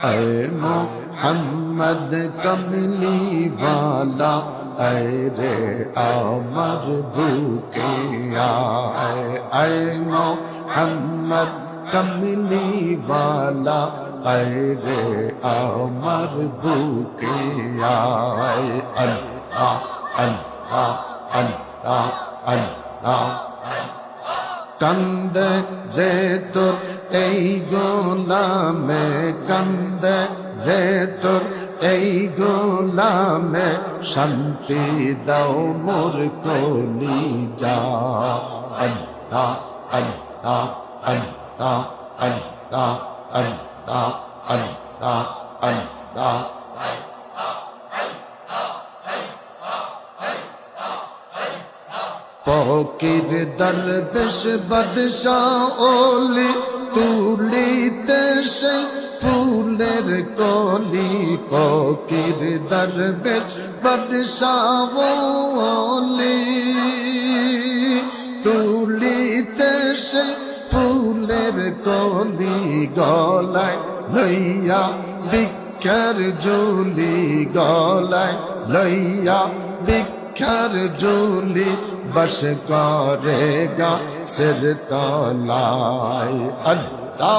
ऐ मोहम्मद कमली वाला ऐ रे अमर भूखिया ऐ मोहम्मद कमली वाला ऐ रे अमर भूखिया अल्लाह अल्लाह अल्लाह अल्लाह कंदे रे तोर এই গোলামে কান্দে রে তোর এই গোলামে শান্তি দাও মোর কলিজা আল্লাহ আল্লাহ আল্লাহ আল্লাহ আল্লাহ আল্লাহ আল্লাহ ফকির দরবেশ বাদশাহ ওলি তুলিতে সে ফুলের কলি ফকির দরবেশ বাদশাহ ওলি তুলিতে সে ফুলের কলি গলায় লইয়া ভিক্ষার ঝুলি গলায় লইয়া ভিক্ষার ঝুলি बस करेगा सिर तलाय अल्लाह ला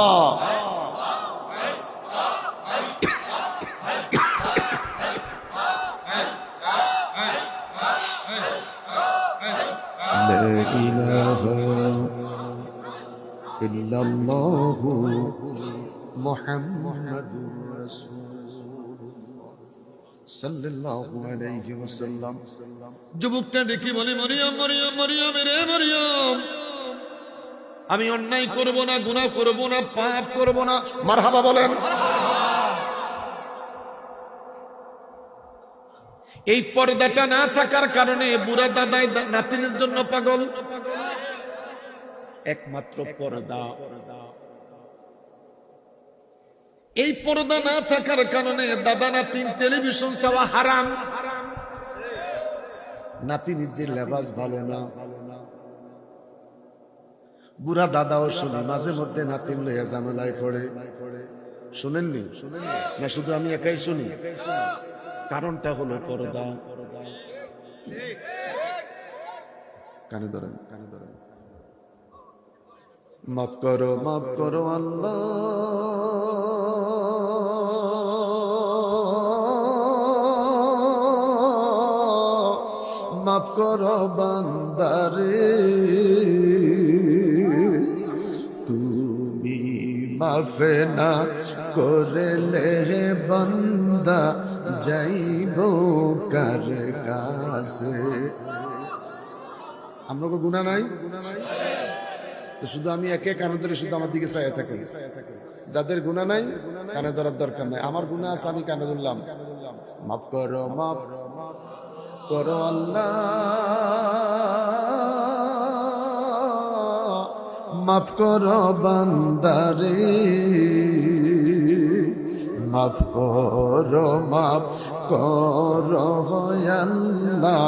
इलाहा इल्लल्लाह मुहम्मदुर रसूलुल्लाह सल्लल्लाहु अलैहि वसल्लम যুবকটা দেখি বলে মরিয়ম মরিয়ম মরিয়ম রে মরিয়ম আমি অন্যায় করব না গুনাহ করব না পাপ করব না মারহাবা বলেন এই পর্দাটা না থাকার কারণে বুড়া দাদাই নাতিনের জন্য পাগল একমাত্র পর্দা এই পর্দা না থাকার কারণে দাদা নাতিন টেলিভিশন চাওয়া হারাম নাতি নিজের লেবাস ভালো না বুড়া দাদাও শুনি মাঝে মধ্যে নাতিন লইয়া ঝামেলায় পড়ে শুনেননি না শুধু আমি একাই শুনি কারণটা হলো পর্দা কানে ধরেন মাফ করো আল্লাহ মাফ করো বান্দারে তুমি মাফ না করলে বান্দা যাইব কার কাছে আমরা কোনো গুনাহ নাই তো শুধু আমি একে কানে ধরে শুধু আমার দিকে চাইয়া থাকি যাদের গুনাহ নাই কানে ধরার দরকার নাই আমার গুনাহ আছে আমি কানে ধরলাম মাফ করো আল্লাহ মাফ করো বান্দারে মাফ করো আল্লাহ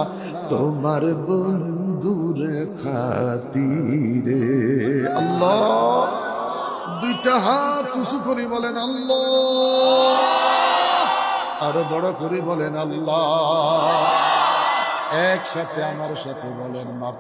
তোমার বন্ধুর খাতিরে আল্লাহ দুইটা হাত উঁচু করে বলেন আল্লাহ আরো বড় করে বলেন আল্লাহ একসাথে আমার সাথে বলেন মাফ